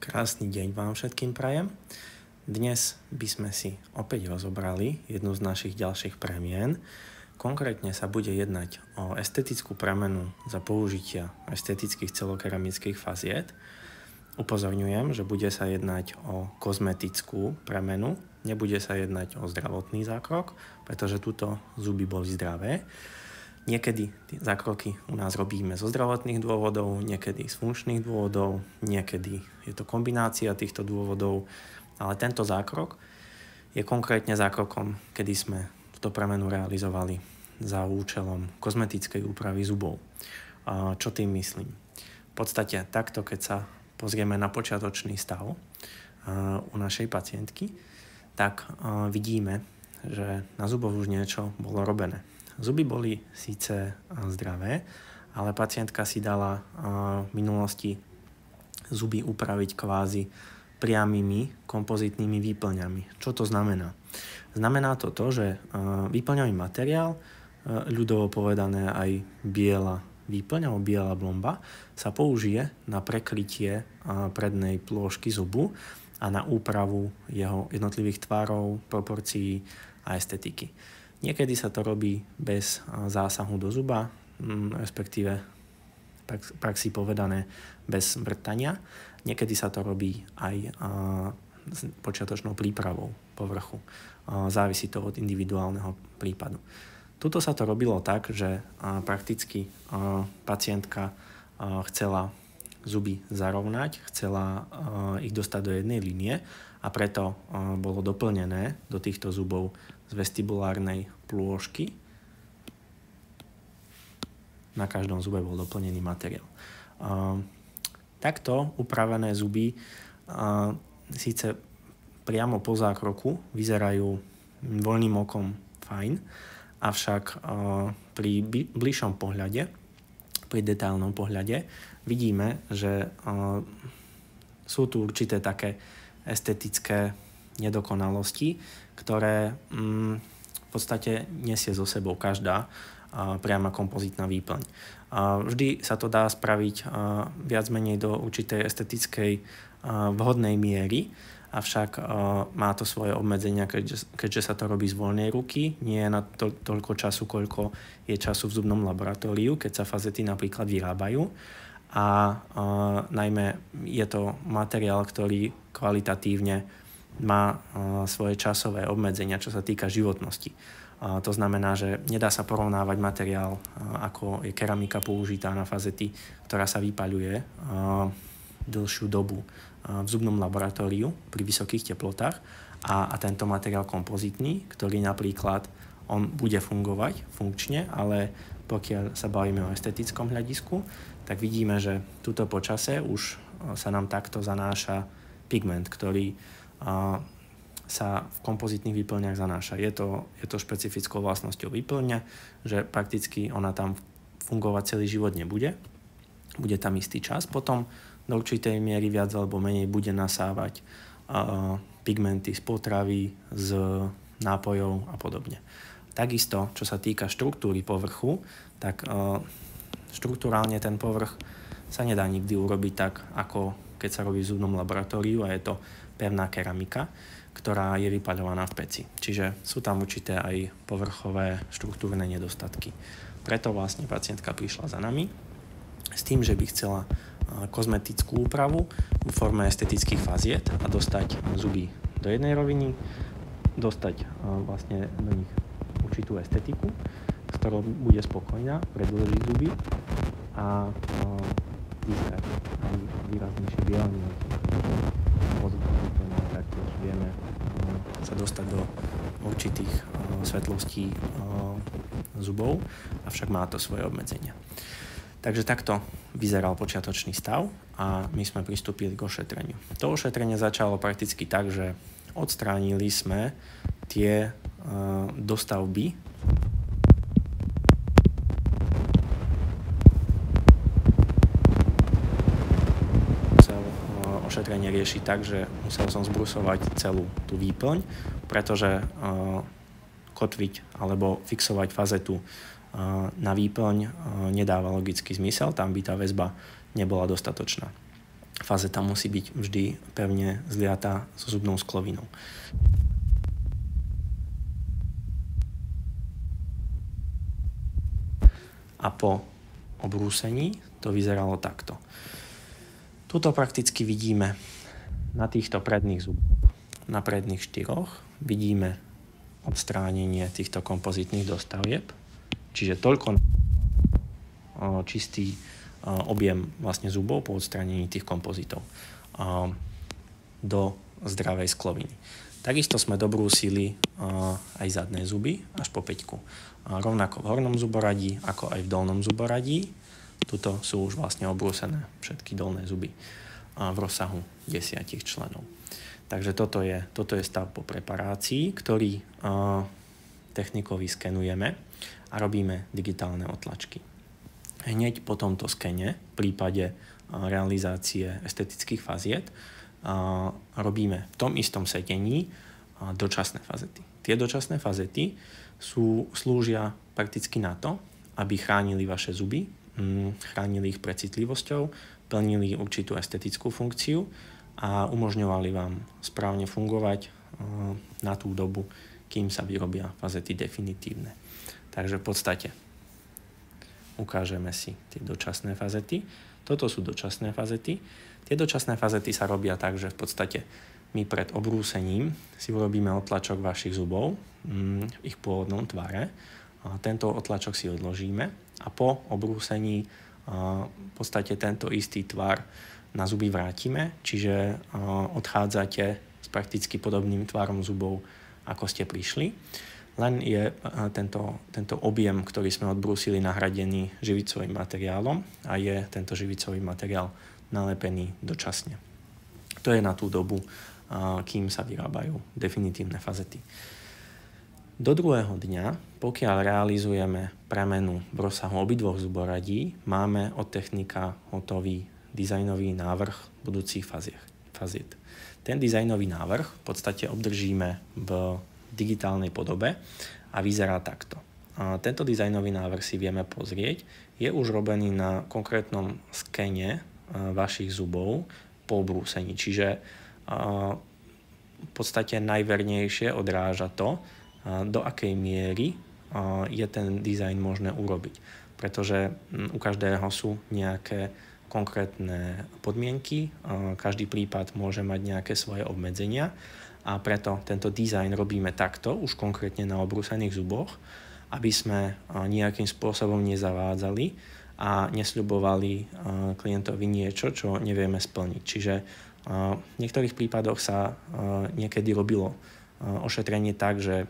Krásny deň vám všetkým prajem. Dnes by sme si opäť rozobrali jednu z našich ďalších premien. Konkrétne sa bude jednať o estetickú premenu za použitia estetických celokeramických faziet. Upozorňujem, že bude sa jednať o kozmetickú premenu, nebude sa jednať o zdravotný zákrok, pretože tuto zuby boli zdravé. Niekedy tie zákroky u nás robíme zo zdravotných dôvodov, niekedy z funkčných dôvodov, niekedy je to kombinácia týchto dôvodov, ale tento zákrok je konkrétne zákrokom, kedy sme túto premenu realizovali za účelom kozmetickej úpravy zubov. Čo tým myslím? V podstate takto, keď sa pozrieme na počiatočný stav u našej pacientky, tak vidíme, že na zuboch už niečo bolo robené. Zuby boli síce zdravé, ale pacientka si dala v minulosti zuby upraviť kvázi priamými kompozitnými výplňami. Čo to znamená? Znamená to, že výplňový materiál, ľudovo povedané aj biela výplň alebo biela blomba, sa použije na prekrytie prednej plôžky zubu a na úpravu jeho jednotlivých tvarov, proporcií a estetiky. Niekedy sa to robí bez zásahu do zuba, respektíve praxi povedané bez vrtania. Niekedy sa to robí aj s počiatočnou prípravou povrchu. Závisí to od individuálneho prípadu. Tuto sa to robilo tak, že prakticky pacientka chcela zuby zarovnať, chcela ich dostať do jednej línie a preto bolo doplnené do týchto zubov z vestibulárnej plôžky. Na každom zube bol doplnený materiál. Takto upravené zuby síce priamo po zákroku vyzerajú voľným okom fajn, avšak pri bližšom pohľade, pri detailnom pohľade vidíme, že sú tu určité také estetické nedokonalosti, ktoré v podstate nesie so sebou každá priama kompozitná výplň. Vždy sa to dá spraviť viac menej do určitej estetickej vhodnej miery, avšak má to svoje obmedzenia, keďže sa to robí z voľnej ruky, nie je na toľko času, koľko je času v zubnom laboratóriu, keď sa fazety napríklad vyrábajú. A najmä je to materiál, ktorý kvalitatívne má svoje časové obmedzenia, čo sa týka životnosti. To znamená, že nedá sa porovnávať materiál, ako je keramika použitá na fazety, ktorá sa vypaľuje dlhšiu dobu v zubnom laboratóriu pri vysokých teplotách a tento materiál kompozitný, ktorý napríklad on bude fungovať funkčne, ale pokiaľ sa bavíme o estetickom hľadisku, tak vidíme, že tuto počase už sa nám takto zanáša pigment, ktorý sa v kompozitných výplňach zanáša. Je to špecifickou vlastnosťou výplňa, že prakticky ona tam fungovať celý život nebude. Bude tam istý čas. Potom do určitej miery viac alebo menej bude nasávať pigmenty z potravy, z nápojov a podobne. Takisto, čo sa týka štruktúry povrchu, tak štruktúrálne ten povrch sa nedá nikdy urobiť tak, ako keď sa robí v zubnom laboratóriu a je to pevná keramika, ktorá je vypaľovaná v peci. Čiže sú tam určité aj povrchové štruktúrne nedostatky. Preto vlastne pacientka prišla za nami s tým, že by chcela kozmetickú úpravu v forme estetických faziet a dostať zuby do jednej roviny, dostať vlastne do nich určitú estetiku, s ktorou bude spokojná, predĺžiť zuby a vyzerať aj výraznejšie bielenie. Taktiež vieme sa dostať do určitých svetlostí zubov, avšak má to svoje obmedzenia. Takže takto vyzeral počiatočný stav a my sme pristúpili k ošetreniu. To ošetrenie začalo prakticky tak, že odstránili sme tie dostavby ošetrenie rieši tak, že musel som zbrusovať celú tú výplň, pretože kotviť alebo fixovať fazetu na výplň nedáva logický zmysel, tam by tá väzba nebola dostatočná. fazeta musí byť vždy pevne zliatá so zubnou sklovinou. A po obrúsení to vyzeralo takto. Tuto prakticky vidíme na týchto predných zuboch, na predných 4, vidíme odstránenie týchto kompozitných dostavieb, čiže toľko čistý objem vlastne zubov po odstránení tých kompozitov do zdravej skloviny. Takisto sme dobrúsili aj zadné zuby až po 5. Rovnako v hornom zuboradí, ako aj v dolnom zuboradí. Tuto sú už vlastne obrúsené všetky dolné zuby v rozsahu 10 členov. Takže toto je stav po preparácii, ktorý technikou vyskenujeme a robíme digitálne otlačky. Hneď po tomto skene, v prípade realizácie estetických faziet, robíme v tom istom sedení dočasné fazety. Tie dočasné fazety slúžia prakticky na to, aby chránili vaše zuby, chránili ich pred citlivosťou, plnili určitú estetickú funkciu a umožňovali vám správne fungovať na tú dobu, kým sa vyrobia fazety definitívne. Takže v podstate ukážeme si tie dočasné fazety. Toto sú dočasné fazety. Tie dočasné fazety sa robia tak, že v podstate my pred obrúsením si urobíme otlačok vašich zubov v ich pôvodnom tvare. Tento otlačok si odložíme a po obrúsení v podstate tento istý tvar na zuby vrátime, čiže odchádzate s prakticky podobným tvarom zubov, ako ste prišli. Len je tento objem, ktorý sme odbrúsili, nahradený živicovým materiálom a je tento živicový materiál nalepený dočasne. To je na tú dobu, kým sa vyrábajú definitívne fazety. Do druhého dňa, pokiaľ realizujeme premenu v rozsahu obidvoch zuboradí, máme od technika hotový dizajnový návrh budúcich faziet. Ten dizajnový návrh v podstate obdržíme v digitálnej podobe a vyzerá takto. Tento dizajnový návrh si vieme pozrieť. Je už robený na konkrétnom skene vašich zubov po obrúsení. Čiže v podstate najvernejšie odráža to, do akej miery je ten dizajn možné urobiť. Pretože u každého sú nejaké konkrétne podmienky, každý prípad môže mať nejaké svoje obmedzenia a preto tento dizajn robíme takto, už konkrétne na obrúsených zuboch, aby sme nejakým spôsobom nezavádzali a nesľubovali klientovi niečo, čo nevieme splniť. Čiže v niektorých prípadoch sa niekedy robilo ošetrenie tak, že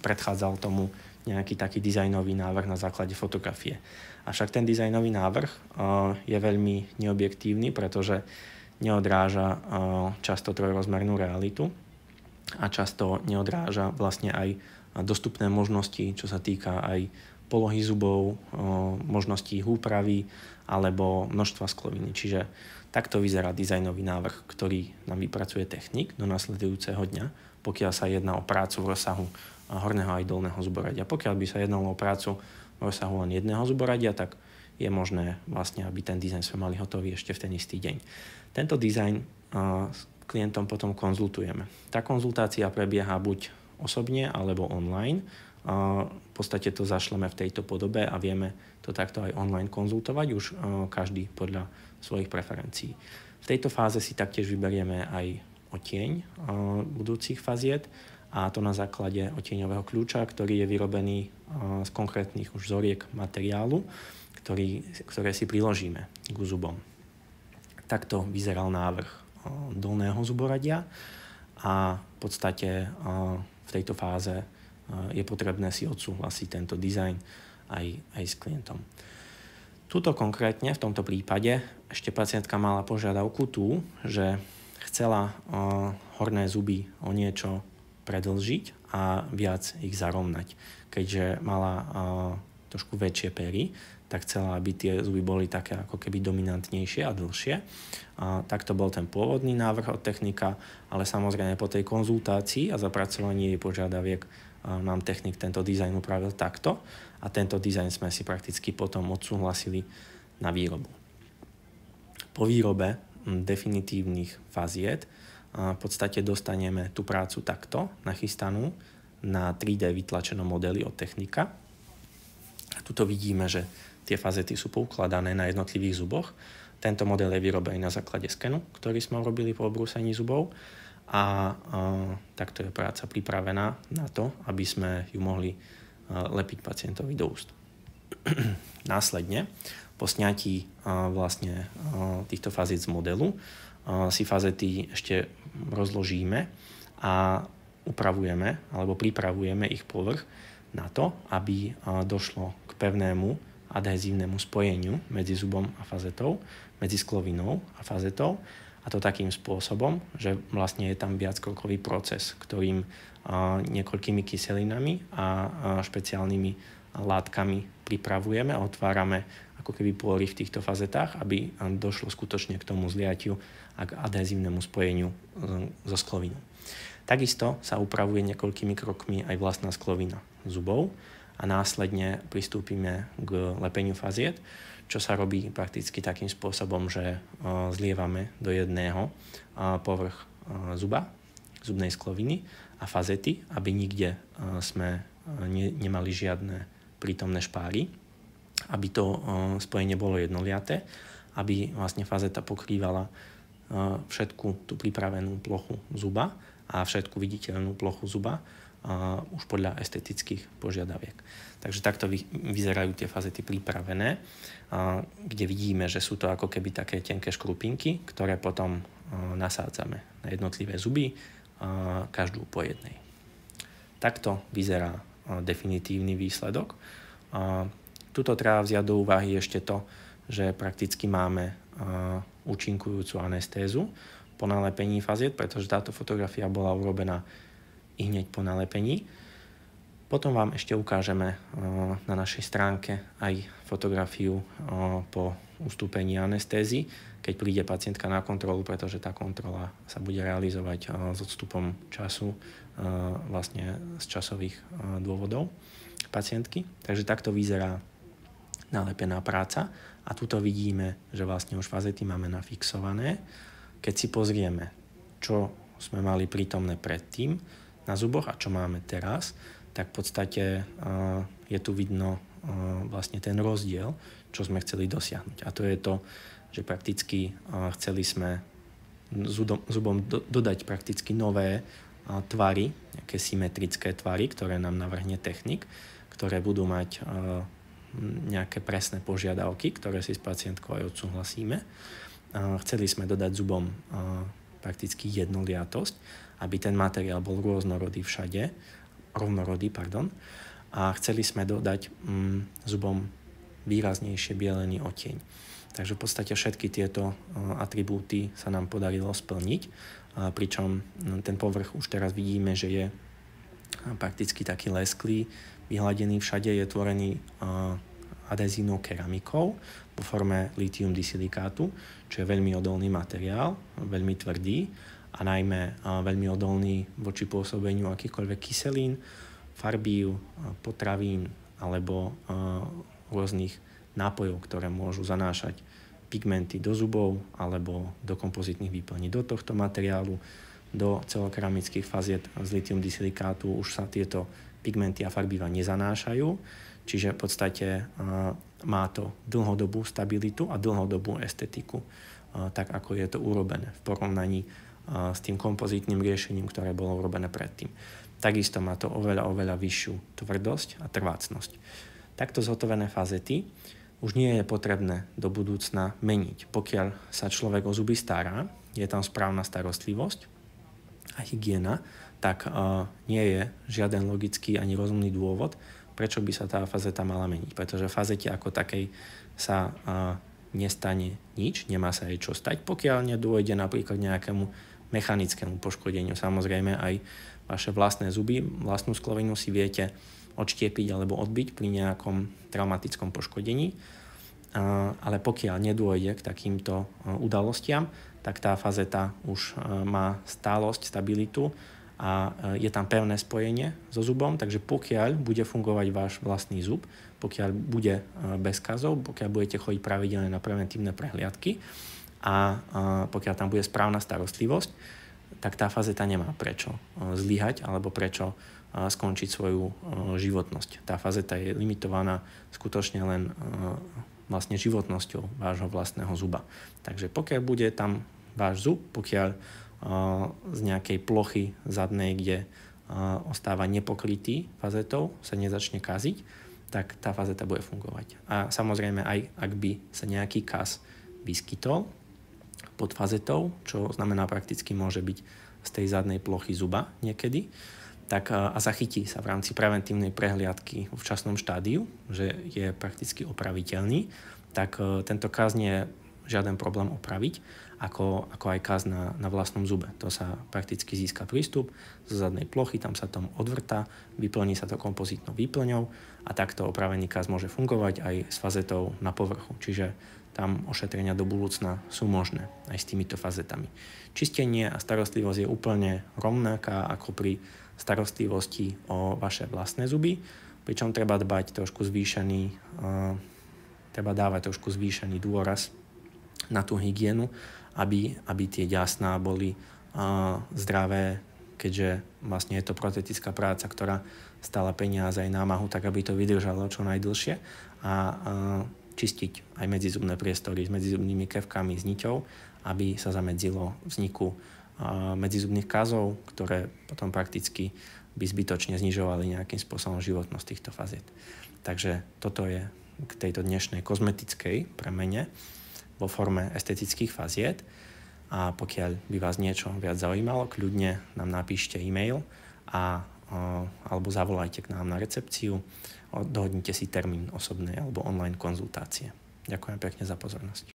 predchádzal tomu nejaký taký dizajnový návrh na základe fotografie. Avšak ten dizajnový návrh je veľmi neobjektívny, pretože neodráža často trojrozmernú realitu a často neodráža vlastne aj dostupné možnosti, čo sa týka aj polohy zubov, možností ich úpravy alebo množstva skloviny. Čiže takto vyzerá dizajnový návrh, ktorý nám vypracuje technik do nasledujúceho dňa, pokiaľ sa jedná o prácu v rozsahu horného aj dolného zuboradia. Pokiaľ by sa jednalo o prácu v rozsahu len jedného zuboradia, tak je možné vlastne, aby ten dizajn sme mali hotový ešte v ten istý deň. Tento dizajn s klientom potom konzultujeme. Tá konzultácia prebieha buď osobne alebo online. V podstate to zašleme v tejto podobe a vieme to takto aj online konzultovať, už každý podľa svojich preferencií. V tejto fáze si taktiež vyberieme aj odtieň budúcich faziet, a to na základe odtieňového kľúča, ktorý je vyrobený z konkrétnych už vzoriek materiálu, ktoré si priložíme k zubom. Takto vyzeral návrh dolného zuboradia a v podstate v tejto fáze je potrebné si odsúhlasiť tento dizajn aj s klientom. Tuto konkrétne v tomto prípade ešte pacientka mala požiadavku tú, že chcela horné zuby o niečo predĺžiť a viac ich zarovnať. Keďže mala trošku väčšie pery, tak chcela, aby tie zuby boli také ako keby dominantnejšie a dlhšie. Tak to bol ten pôvodný návrh od technika, ale samozrejme po tej konzultácii a zapracovaní jej požiadaviek nám technik tento dizajn upravil takto a tento dizajn sme si prakticky potom odsúhlasili na výrobu. Po výrobe definitívnych faziet v podstate dostaneme tú prácu takto nachystanú na 3D vytlačenom modeli od Technika. A tuto vidíme, že tie fazety sú poukladané na jednotlivých zuboch. Tento model je vyrobený na základe skenu, ktorý sme robili po obrúsení zubov a takto je práca pripravená na to, aby sme ju mohli lepiť pacientovi do úst. Následne, po sňatí vlastne týchto fazet z modelu, si fazety ešte rozložíme a upravujeme alebo pripravujeme ich povrch na to, aby došlo k pevnému adhezívnemu spojeniu medzi zubom a fazetou, medzi sklovinou a fazetou, a to takým spôsobom, že vlastne je tam viackrokový proces, ktorým niekoľkými kyselinami a špeciálnymi látkami pripravujeme a otvárame ako keby pory v týchto fazetách, aby došlo skutočne k tomu zliatiu a k adhezívnemu spojeniu so sklovinou. Takisto sa upravuje niekoľkými krokmi aj vlastná sklovina zubov a následne pristúpime k lepeniu faziet, čo sa robí prakticky takým spôsobom, že zlievame do jedného povrch zuba, zubnej skloviny a fazety, aby nikde sme nemali žiadne prítomné špáry, aby to spojenie bolo jednoliaté, aby vlastne fazeta pokrývala všetku tú pripravenú plochu zuba a všetku viditeľnú plochu zuba už podľa estetických požiadaviek. Takže takto vyzerajú tie fazety pripravené, kde vidíme, že sú to ako keby také tenké škrupinky, ktoré potom nasádzame na jednotlivé zuby, každú po jednej. Takto vyzerá definitívny výsledok. Tuto treba vziať do úvahy ešte to, že prakticky máme účinkujúcu anestézu po nalepení faziet, pretože táto fotografia bola urobená i hneď po nalepení. Potom vám ešte ukážeme na našej stránke aj fotografiu po ustúpení anestézy, keď príde pacientka na kontrolu, pretože tá kontrola sa bude realizovať s odstupom času vlastne z časových dôvodov pacientky. Takže takto vyzerá nalepená práca a tuto vidíme, že vlastne už fazety máme nafixované. Keď si pozrieme, čo sme mali prítomné predtým na zuboch a čo máme teraz, tak v podstate je tu vidno vlastne ten rozdiel, čo sme chceli dosiahnuť. A to je to, že prakticky chceli sme zubom dodať prakticky nové tvary, nejaké symetrické tvary, ktoré nám navrhne Technik, ktoré budú mať nejaké presné požiadavky, ktoré si s pacientkou aj odsúhlasíme. Chceli sme dodať zubom prakticky jednoliatosť, aby ten materiál bol rovnorodý, a chceli sme dodať zubom výraznejšie bielený odtieň. Takže v podstate všetky tieto atribúty sa nám podarilo splniť, pričom ten povrch už teraz vidíme, že je prakticky taký lesklý, vyhladený všade, je tvorený adhezívnou keramikou vo forme litium disilikátu, čo je veľmi odolný materiál, veľmi tvrdý a najmä veľmi odolný voči pôsobeniu akýchkoľvek kyselín, farbív, potravín alebo rôznych nápojov, ktoré môžu zanášať pigmenty do zubov alebo do kompozitných výplní. Do tohto materiálu, do celokeramických faziet z litium disilikátu už sa tieto pigmenty a farbiva nezanášajú, čiže v podstate má to dlhodobú stabilitu a dlhodobú estetiku, tak ako je to urobené v porovnaní s tým kompozitným riešením, ktoré bolo urobené predtým. Takisto má to oveľa vyššiu tvrdosť a trvácnosť. Takto zhotovené fazety už nie je potrebné do budúcna meniť. Pokiaľ sa človek o zuby stará, je tam správna starostlivosť a hygiena, tak nie je žiaden logický ani rozumný dôvod, prečo by sa tá fazeta mala meniť. Pretože fazete ako takej sa nestane nič, nemá sa jej čo stať, pokiaľ nedôjde napríklad nejakému mechanickému poškodeniu. Samozrejme aj vaše vlastné zuby, vlastnú sklovinu si viete odštiepiť alebo odbiť pri nejakom traumatickom poškodení, ale pokiaľ nedôjde k takýmto udalostiam, tak tá fazeta už má stálosť, stabilitu a je tam pevné spojenie so zubom, takže pokiaľ bude fungovať váš vlastný zub, pokiaľ bude bez kazov, pokiaľ budete chodiť pravidelne na preventívne prehliadky a pokiaľ tam bude správna starostlivosť, tak tá fazeta nemá prečo zlyhať alebo prečo skončiť svoju životnosť. Tá fazeta je limitovaná skutočne len vlastne životnosťou vášho vlastného zuba. Takže pokiaľ bude tam váš zub, pokiaľ z nejakej plochy zadnej, kde ostáva nepokrytý fazetou, sa nezačne kaziť, tak tá fazeta bude fungovať. A samozrejme aj ak by sa nejaký kaz vyskytol pod fazetou, čo znamená prakticky môže byť z tej zadnej plochy zuba niekedy, tak a zachytí sa v rámci preventívnej prehliadky v včasnom štádiu, že je prakticky opraviteľný, tak tento kaz nie je žiaden problém opraviť, ako aj kaz na vlastnom zube. To sa prakticky získa prístup zo zadnej plochy, tam sa tom odvrtá, vyplní sa to kompozitnou výplňou a takto opravený kaz môže fungovať aj s fazetou na povrchu. Čiže tam ošetrenia do budúcna sú možné aj s týmito fazetami. Čistenie a starostlivosť je úplne rovnaká ako pri starostlivosti o vaše vlastné zuby, pričom treba dbať trošku dávať trošku zvýšený dôraz na tú hygienu, aby tie ďasná boli zdravé, keďže vlastne je to protetická práca, ktorá stála peniaze aj námahu, tak aby to vydržalo čo najdlhšie a čistiť aj medzizubné priestory s medzizubnými kevkami, s niťou, aby sa zamedzilo vzniku medzizubných kazov, ktoré potom prakticky by zbytočne znižovali nejakým spôsobom životnosť týchto faziet. Takže toto je k tejto dnešnej kozmetickej premene vo forme estetických faziet a pokiaľ by vás niečo viac zaujímalo, kľudne nám napíšte e-mail alebo zavolajte k nám na recepciu, dohodnite si termín osobnej alebo online konzultácie. Ďakujem pekne za pozornosť.